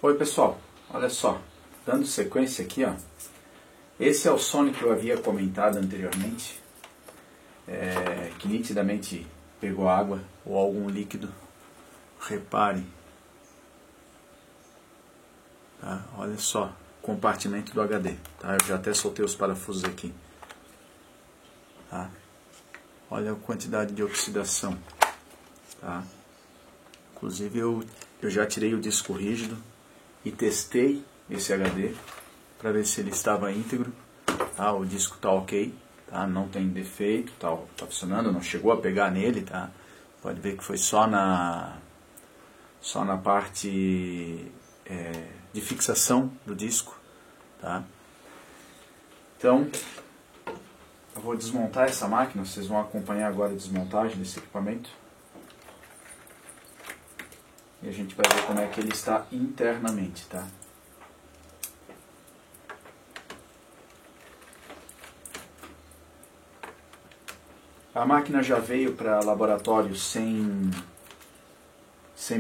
Oi pessoal, olha só, dando sequência aqui, ó. Esse é o Sony que eu havia comentado anteriormente, que nitidamente pegou água ou algum líquido. Repare, tá? Olha só, compartimento do HD, tá? Eu já até soltei os parafusos aqui, tá? Olha a quantidade de oxidação, tá? Inclusive eu já tirei o disco rígido e testei esse HD para ver se ele estava íntegro, tá? O disco tá ok, tá? Não tem defeito, tá funcionando, não chegou a pegar nele, tá? Pode ver que foi só na parte de fixação do disco, tá? Então eu vou desmontar essa máquina, vocês vão acompanhar agora a desmontagem desse equipamento. E a gente vai ver como é que ele está internamente, tá? A máquina já veio para laboratório sem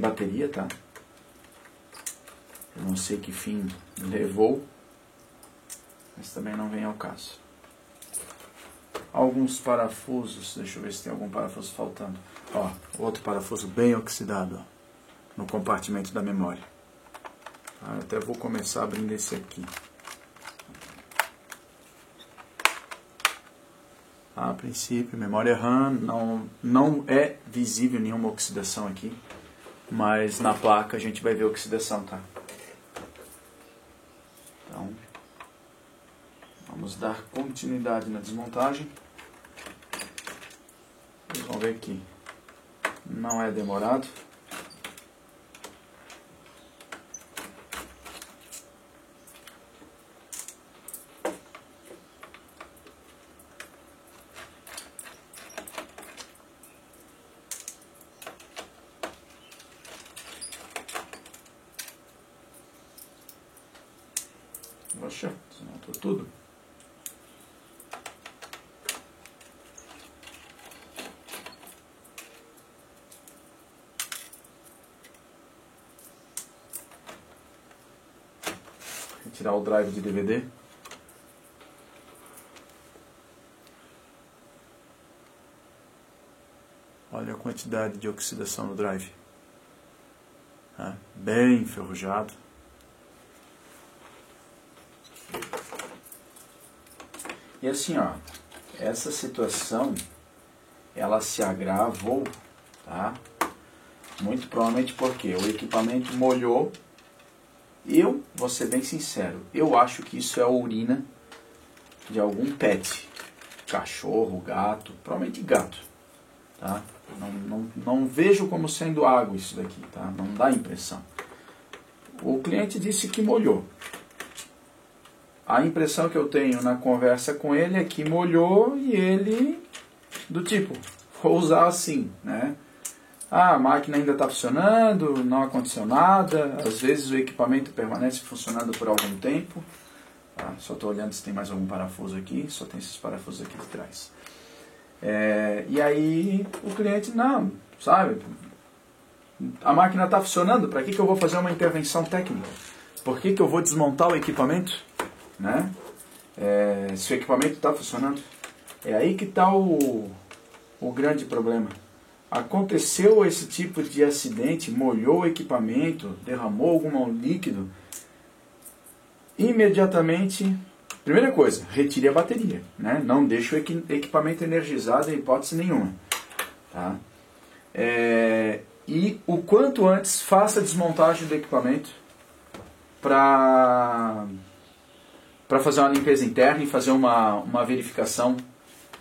bateria, tá? Eu não sei que fim levou, mas também não vem ao caso. Alguns parafusos, deixa eu ver se tem algum parafuso faltando. Ó, outro parafuso bem oxidado, ó, no compartimento da memória. Eu até vou começar abrindo esse aqui. A princípio, memória RAM, não é visível nenhuma oxidação aqui, mas na placa a gente vai ver oxidação, tá? Então, vamos dar continuidade na desmontagem. Vocês vão ver que não é demorado. Poxa, desmontou tudo. Retirar o drive de DVD. Olha a quantidade de oxidação no drive. Bem enferrujado. E assim, ó, essa situação, ela se agravou, tá? Muito provavelmente porque o equipamento molhou. Eu vou ser bem sincero, eu acho que isso é a urina de algum pet. Cachorro, gato, provavelmente gato, tá? Não vejo como sendo água isso daqui, tá? Não dá impressão. O cliente disse que molhou. A impressão que eu tenho na conversa com ele é que molhou e ele, do tipo, vou usar assim, né? A máquina ainda está funcionando, não aconteceu nada, às vezes o equipamento permanece funcionando por algum tempo. Tá? Só estou olhando se tem mais algum parafuso aqui, só tem esses parafusos aqui de trás. E aí o cliente, não, sabe, a máquina está funcionando, para que eu vou fazer uma intervenção técnica? Por que eu vou desmontar o equipamento? Né? Se o equipamento está funcionando, é aí que está o grande problema. Aconteceu esse tipo de acidente, molhou o equipamento, derramou algum líquido, imediatamente, primeira coisa, retire a bateria, né? Não deixe o equipamento energizado em hipótese nenhuma, tá? E o quanto antes faça a desmontagem do equipamento para fazer uma limpeza interna e fazer uma verificação,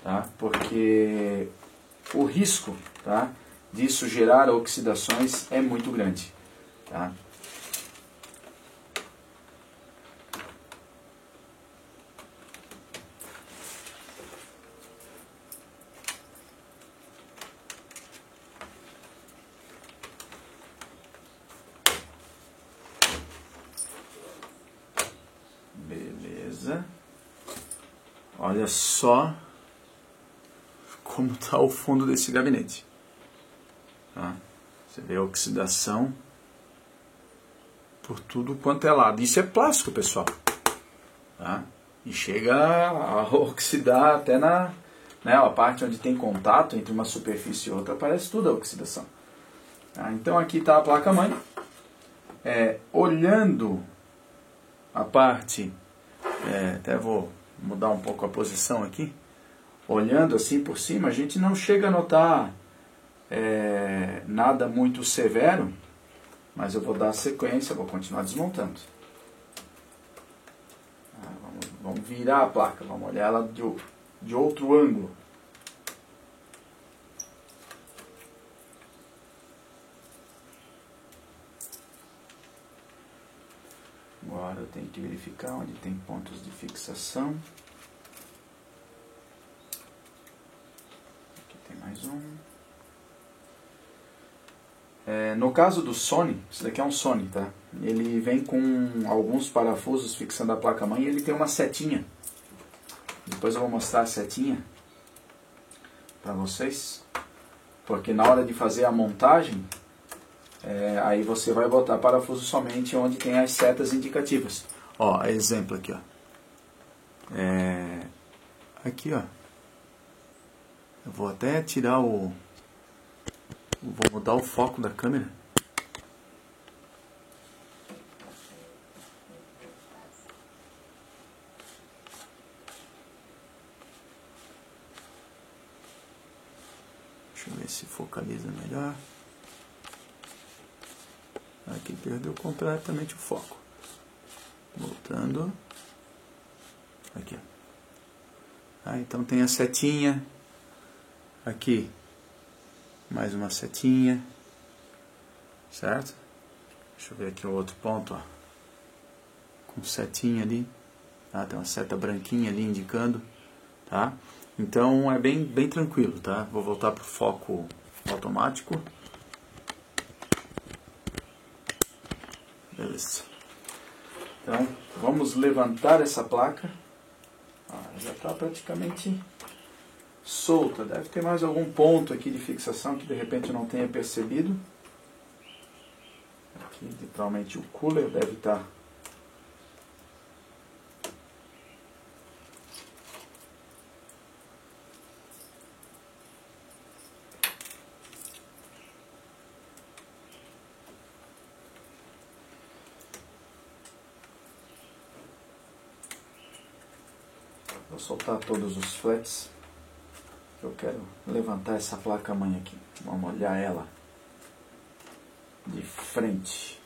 tá? Porque o risco, tá, disso gerar oxidações é muito grande, tá? Beleza. Olha só como está o fundo desse gabinete. Tá? Você vê a oxidação. por tudo quanto é lado. Isso é plástico, pessoal. Tá? E chega a oxidar até na, né, a parte onde tem contato entre uma superfície e outra, aparece tudo a oxidação. Tá? Então aqui está a placa-mãe. Olhando a parte, até vou mudar um pouco a posição aqui, olhando assim por cima, a gente não chega a notar nada muito severo, mas eu vou dar sequência, vou continuar desmontando. Vamos virar a placa, vamos olhar ela de outro ângulo. Agora eu tenho que verificar onde tem pontos de fixação. Aqui tem mais um. No caso do Sony, isso daqui é um Sony, tá? Ele vem com alguns parafusos fixando a placa-mãe e ele tem uma setinha. Depois eu vou mostrar a setinha para vocês. Porque na hora de fazer a montagem, aí você vai botar parafuso somente onde tem as setas indicativas. Ó, exemplo aqui, ó. Aqui, ó. Eu vou até tirar vou mudar o foco da câmera. Deixa eu ver se focaliza melhor. Aqui perdeu completamente o foco. Voltando. Aqui. Então tem a setinha. Aqui. Mais uma setinha. Certo? Deixa eu ver aqui o outro ponto. Ó. Com setinha ali. Tem uma seta branquinha ali indicando. Tá? Então é bem tranquilo. Tá? Vou voltar para o foco automático. Beleza. Então, vamos levantar essa placa. Já está praticamente solta. Deve ter mais algum ponto aqui de fixação que de repente eu não tenha percebido. Aqui, literalmente, o cooler deve estar. Vou soltar todos os flats. Eu quero levantar essa placa-mãe aqui. Vamos olhar ela de frente.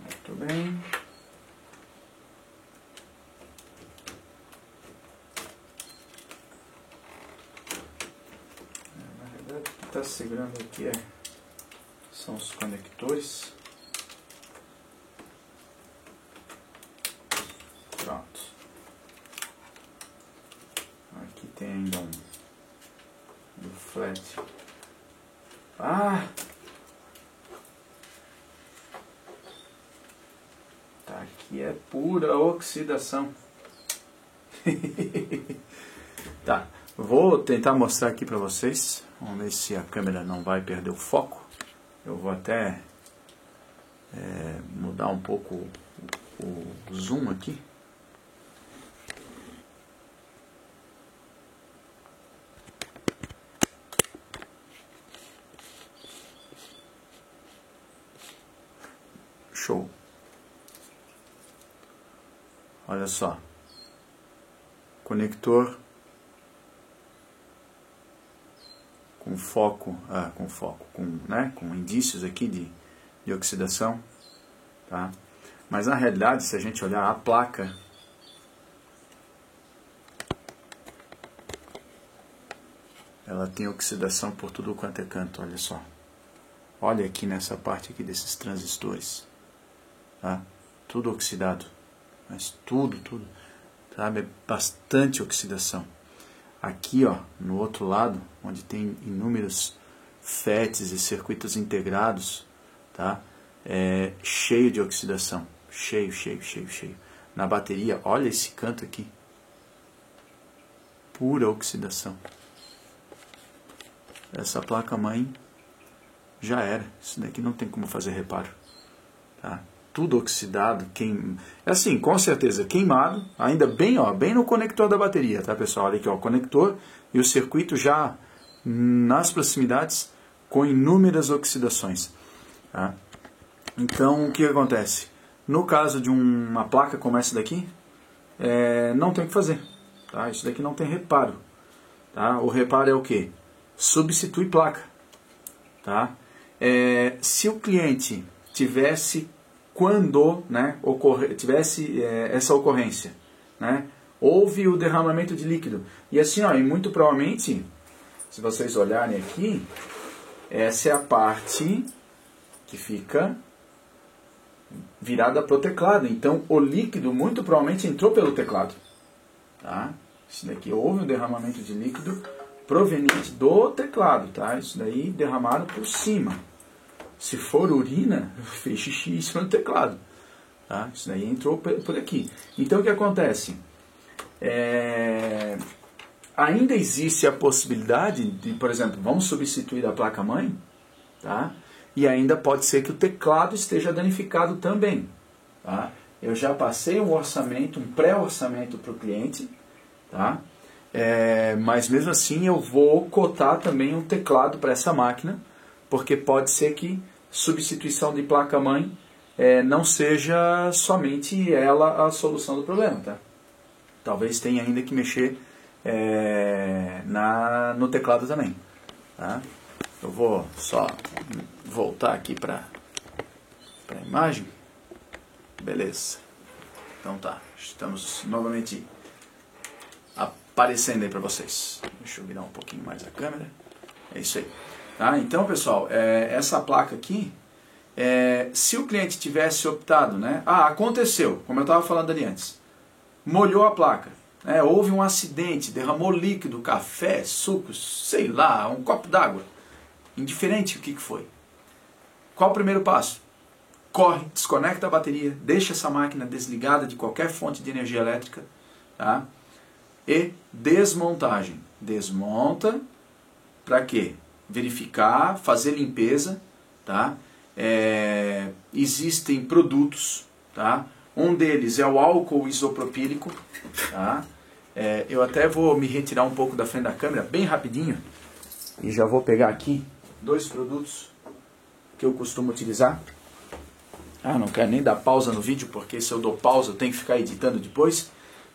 Muito bem. Na verdade, o que está segurando aqui são os conectores. Pronto. Aqui tem ainda do flat. Aqui é pura oxidação. Tá, vou tentar mostrar aqui para vocês. Vamos ver se a câmera não vai perder o foco. Eu vou até mudar um pouco o zoom aqui. Show. Olha só, conector com foco, com indícios aqui de oxidação, tá? Mas na realidade, se a gente olhar a placa, ela tem oxidação por tudo quanto é canto, olha só. Olha aqui nessa parte aqui desses transistores, tá? Tudo oxidado. mas tudo, sabe? É bastante oxidação. Aqui, ó, no outro lado, onde tem inúmeros FETs e circuitos integrados, tá? É cheio de oxidação, cheio. Na bateria, olha esse canto aqui, pura oxidação. Essa placa-mãe já era, isso daqui não tem como fazer reparo, tá? Tudo oxidado, assim, com certeza queimado, ainda bem, ó, bem no conector da bateria, tá, pessoal? Olha aqui, ó, o conector e o circuito já nas proximidades com inúmeras oxidações, tá? Então, o que acontece? No caso de uma placa como essa daqui, não tem o que fazer, tá? Isso daqui não tem reparo, tá? O reparo é o quê? Substitui placa, tá? Se o cliente tivesse tivesse essa ocorrência, né? Houve o derramamento de líquido. E assim, ó, e muito provavelmente, se vocês olharem aqui, essa é a parte que fica virada para o teclado. Então, o líquido muito provavelmente entrou pelo teclado. Tá? Isso daqui houve um derramamento de líquido proveniente do teclado. Tá? Isso daí derramaram por cima. Se for urina, fez xixi em cima do teclado. Tá? Isso daí entrou por aqui. Então, o que acontece? Ainda existe a possibilidade de, por exemplo, vamos substituir a placa-mãe, tá? E ainda pode ser que o teclado esteja danificado também. Tá? Eu já passei um orçamento, um pré-orçamento para o cliente, tá? Mas mesmo assim eu vou cotar também um teclado para essa máquina, porque pode ser que substituição de placa-mãe não seja somente ela a solução do problema. Tá? Talvez tenha ainda que mexer no teclado também. Tá? Eu vou só voltar aqui para a imagem. Beleza. Então tá, estamos novamente aparecendo aí para vocês. Deixa eu virar um pouquinho mais a câmera. É isso aí. Tá? Então, pessoal, essa placa aqui, se o cliente tivesse optado, né? Aconteceu, como eu estava falando ali antes. Molhou a placa. Houve um acidente, derramou líquido, café, suco, sei lá, um copo d'água. Indiferente o que foi. Qual o primeiro passo? Corre, desconecta a bateria, deixa essa máquina desligada de qualquer fonte de energia elétrica, tá? E desmontagem. Desmonta, para quê? Verificar, fazer limpeza, tá? Existem produtos, tá? Um deles é o álcool isopropílico, tá? Eu até vou me retirar um pouco da frente da câmera, bem rapidinho, e já vou pegar aqui 2 produtos que eu costumo utilizar. Não quero nem dar pausa no vídeo, porque se eu dou pausa eu tenho que ficar editando depois.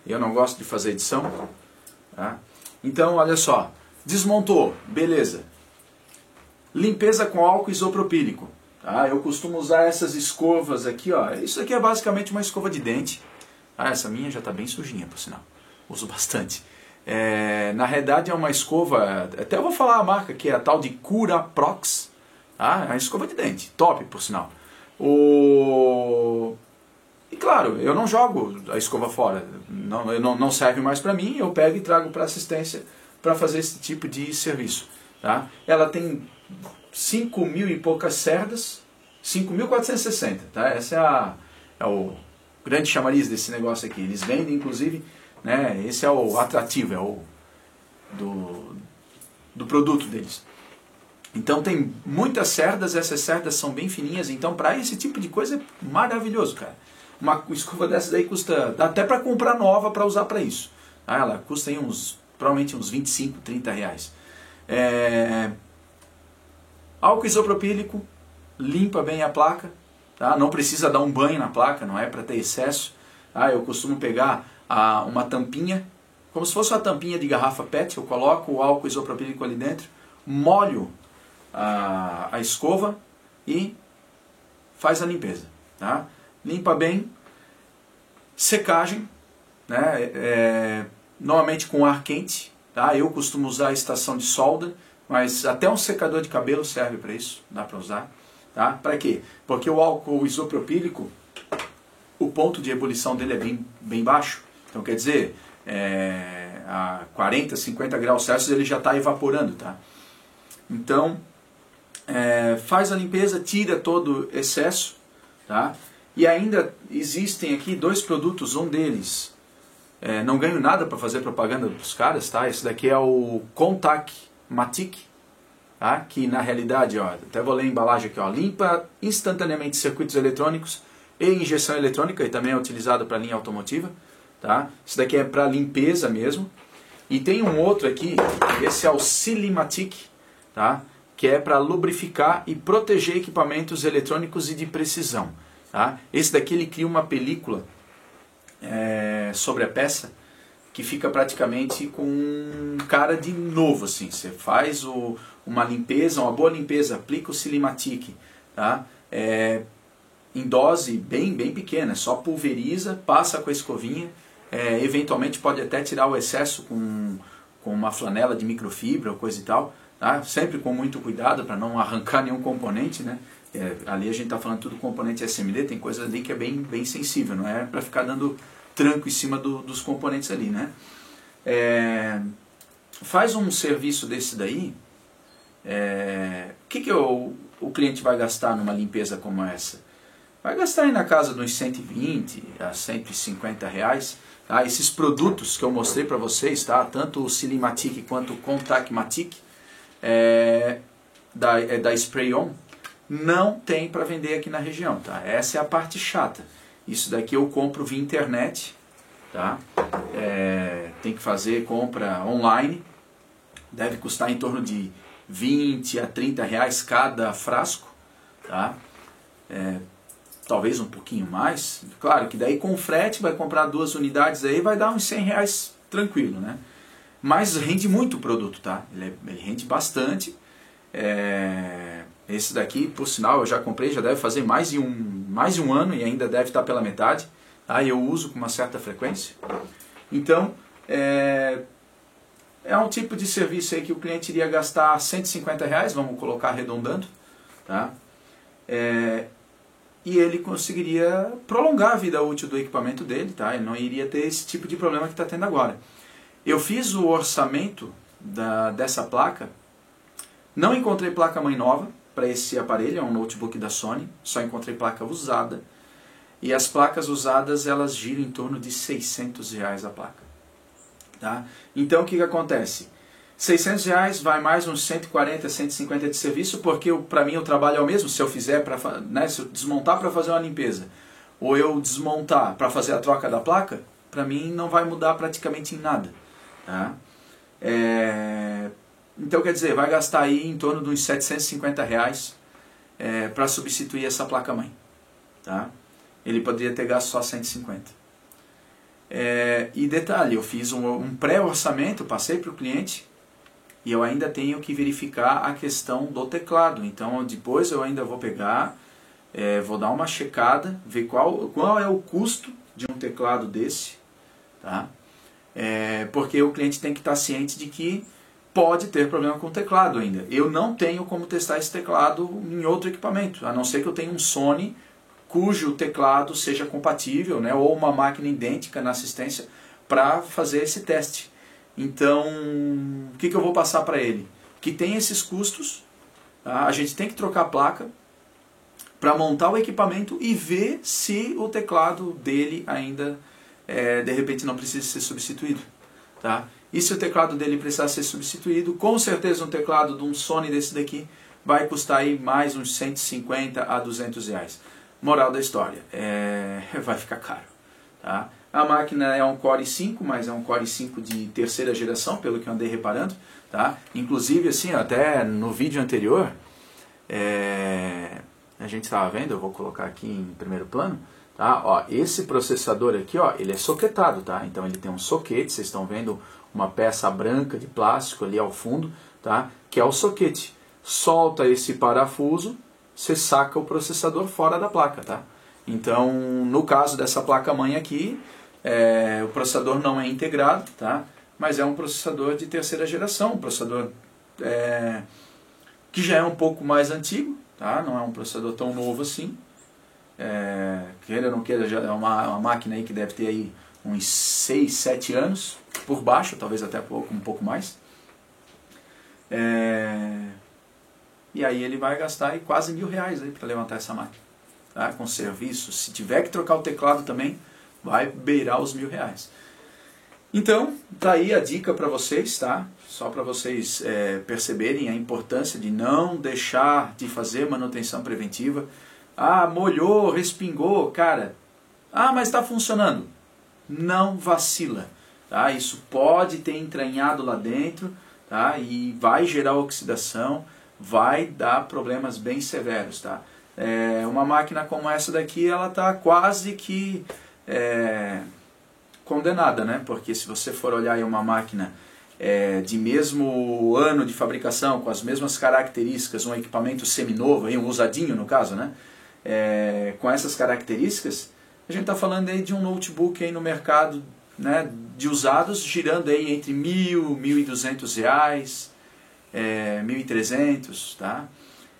E eu não gosto de fazer edição. Tá? Então, olha só. Desmontou, beleza. Limpeza com álcool isopropílico. Tá? Eu costumo usar essas escovas aqui. Ó. Isso aqui é basicamente uma escova de dente. Essa minha já está bem sujinha, por sinal. Uso bastante. Na realidade é uma escova, até eu vou falar a marca, que é a tal de Curaprox. Tá? É uma escova de dente, top, por sinal. E claro, eu não jogo a escova fora, não serve mais para mim, eu pego e trago para assistência para fazer esse tipo de serviço. Tá? Ela tem 5.000 e poucas cerdas, 5.460, tá? Essa é o grande chamariz desse negócio aqui. Eles vendem, inclusive, né? Esse é o atrativo, do produto deles. Então tem muitas cerdas, essas cerdas são bem fininhas, então para esse tipo de coisa é maravilhoso, cara. Uma escova dessa daí custa, dá até para comprar nova para usar para isso. Ela custa aí provavelmente uns 25, 30 reais. Álcool isopropílico, limpa bem a placa, tá? Não precisa dar um banho na placa, não é para ter excesso. Eu costumo pegar uma tampinha, como se fosse uma tampinha de garrafa PET, eu coloco o álcool isopropílico ali dentro, molho a escova e faz a limpeza. Tá? Limpa bem, secagem, né? Normalmente com ar quente. Tá? Eu costumo usar a estação de solda, mas até um secador de cabelo serve para isso, dá para usar. Tá? Para quê? Porque o álcool isopropílico o ponto de ebulição dele é bem baixo. Então quer dizer, a 40, 50 graus Celsius ele já está evaporando, tá? Então, faz a limpeza, tira todo o excesso, tá? E ainda existem aqui 2 produtos, um deles, não ganho nada para fazer propaganda para os caras, tá? Esse daqui é o Contact Matic, tá? Que na realidade, ó, até vou ler a embalagem aqui, ó, limpa instantaneamente circuitos eletrônicos e injeção eletrônica, e também é utilizado para linha automotiva, tá? Esse daqui é para limpeza mesmo. E tem um outro aqui, esse é o Silimatic, tá? Que é para lubrificar e proteger equipamentos eletrônicos e de precisão, tá? Esse daqui ele cria uma película sobre a peça que fica praticamente com cara de novo, assim. Você faz uma limpeza, uma boa limpeza, aplica o Silimatic, tá? Em dose bem pequena, só pulveriza, passa com a escovinha, eventualmente pode até tirar o excesso com uma flanela de microfibra ou coisa e tal, tá? Sempre com muito cuidado para não arrancar nenhum componente, né? Ali a gente está falando tudo componente SMD, tem coisa ali que é bem sensível, não é para ficar dando tranco em cima dos componentes ali, né? Faz um serviço desse daí, o que o cliente vai gastar numa limpeza como essa? Vai gastar aí na casa de uns 120 a 150 reais. Tá? Esses produtos que eu mostrei para vocês, tá? Tanto o Silimatic quanto o Contact Matic, da Spray On, não tem para vender aqui na região. Tá? Essa é a parte chata. Isso daqui eu compro via internet. Tá? Tem que fazer compra online. Deve custar em torno de 20 a 30 reais cada frasco. Tá? Talvez um pouquinho mais. Claro que daí com frete vai comprar 2 unidades aí, vai dar uns 100 reais tranquilo, né? Mas rende muito o produto, tá? Ele rende bastante. Esse daqui, por sinal, eu já comprei, já deve fazer mais de um ano e ainda deve estar pela metade. Tá? Eu uso com uma certa frequência. Então, é um tipo de serviço aí que o cliente iria gastar 150 reais, vamos colocar arredondando, tá? E ele conseguiria prolongar a vida útil do equipamento dele, tá? Ele não iria ter esse tipo de problema que está tendo agora. Eu fiz o orçamento dessa placa, não encontrei placa-mãe nova para esse aparelho, é um notebook da Sony, só encontrei placa usada. E as placas usadas, elas giram em torno de 600 reais a placa. Tá? Então o que acontece? 600 reais vai mais uns 140, 150 de serviço, porque para mim o trabalho é o mesmo. Se eu fizer, se eu desmontar para fazer uma limpeza, ou eu desmontar para fazer a troca da placa, para mim não vai mudar praticamente em nada. Tá? Então quer dizer, vai gastar aí em torno de uns 750 reais para substituir essa placa-mãe. Tá? Ele poderia ter gasto só 150. E detalhe, eu fiz um pré-orçamento, passei para o cliente, e eu ainda tenho que verificar a questão do teclado. Então depois eu ainda vou pegar, vou dar uma checada, ver qual é o custo de um teclado desse. Tá? Porque o cliente tem que estar ciente de que pode ter problema com o teclado ainda. Eu não tenho como testar esse teclado em outro equipamento, a não ser que eu tenha um Sony cujo teclado seja compatível, né, ou uma máquina idêntica na assistência para fazer esse teste. Então, o que eu vou passar para ele? Que tem esses custos, tá? A gente tem que trocar a placa para montar o equipamento e ver se o teclado dele ainda, de repente, não precisa ser substituído. Tá? E se o teclado dele precisar ser substituído, com certeza um teclado de um Sony desse daqui vai custar aí mais uns 150 a 200 reais. Moral da história, vai ficar caro. Tá? A máquina é um Core i5, mas é um Core i5 de terceira geração, pelo que eu andei reparando. Tá? Inclusive, assim, até no vídeo anterior, a gente estava vendo, eu vou colocar aqui em primeiro plano, tá? Ó, esse processador aqui, ó, ele é soquetado, tá? Então ele tem um soquete, vocês estão vendo uma peça branca de plástico ali ao fundo, tá? Que é o soquete. Solta esse parafuso, você saca o processador fora da placa, tá? Então, no caso dessa placa-mãe aqui, o processador não é integrado, tá? Mas é um processador de terceira geração, um processador que já é um pouco mais antigo, tá? Não é um processador tão novo assim. queira ou não queira, já é uma máquina aí que deve ter aí uns 6, 7 anos, por baixo, talvez até um pouco mais. E aí ele vai gastar aí quase R$1.000 para levantar essa máquina, tá? Com serviço. Se tiver que trocar o teclado também, vai beirar os R$1.000. Então, tá aí a dica para vocês, tá? Só para vocês perceberem a importância de não deixar de fazer manutenção preventiva. Ah, molhou, respingou, cara. Ah, mas está funcionando. Não vacila, tá? Isso pode ter entranhado lá dentro, tá? E vai gerar oxidação, vai dar problemas bem severos, tá? Uma máquina como essa daqui, ela está quase que condenada, né? Porque se você for olhar aí uma máquina de mesmo ano de fabricação, com as mesmas características, um equipamento seminovo, um usadinho no caso, né? Com essas características, a gente está falando aí de um notebook aí no mercado, né, de usados, girando aí entre R$1.000, R$1.200, R$1.300, tá?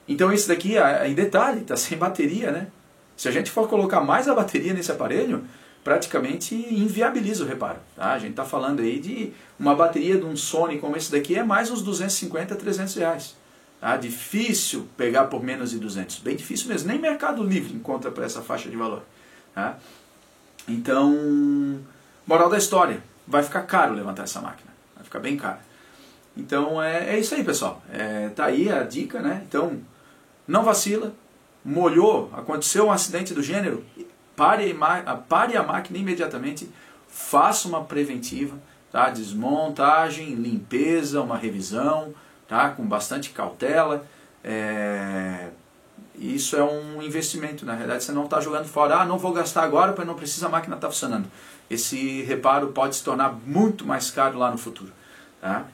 Então esse daqui, em detalhe, está sem bateria, né? Se a gente for colocar mais a bateria nesse aparelho, praticamente inviabiliza o reparo, tá? A gente está falando aí de uma bateria de um Sony como esse daqui, é mais uns R$250, R$300. Tá? Difícil pegar por menos de 200, bem difícil mesmo, nem Mercado Livre encontra para essa faixa de valor. Tá? Então, moral da história, vai ficar caro levantar essa máquina, vai ficar bem caro. Então é isso aí, pessoal, tá aí a dica, né? Então, não vacila, molhou, aconteceu um acidente do gênero, pare a máquina imediatamente, faça uma preventiva, tá? Desmontagem, limpeza, uma revisão, tá? Com bastante cautela. Isso é um investimento, na realidade você não está jogando fora. Ah, não vou gastar agora porque não precisa, a máquina está funcionando. Esse reparo pode se tornar muito mais caro lá no futuro, tá?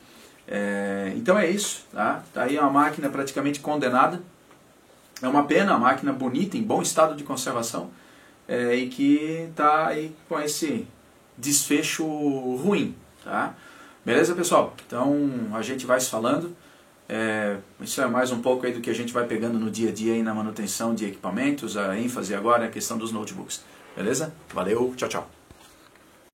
Então é isso, tá? Tá aí uma máquina praticamente condenada. É uma pena, a máquina bonita, em bom estado de conservação, e que está aí com esse desfecho ruim, tá? Beleza, pessoal? Então a gente vai se falando. Isso é mais um pouco aí do que a gente vai pegando no dia a dia aí na manutenção de equipamentos. A ênfase agora é a questão dos notebooks. Beleza? Valeu, tchau, tchau.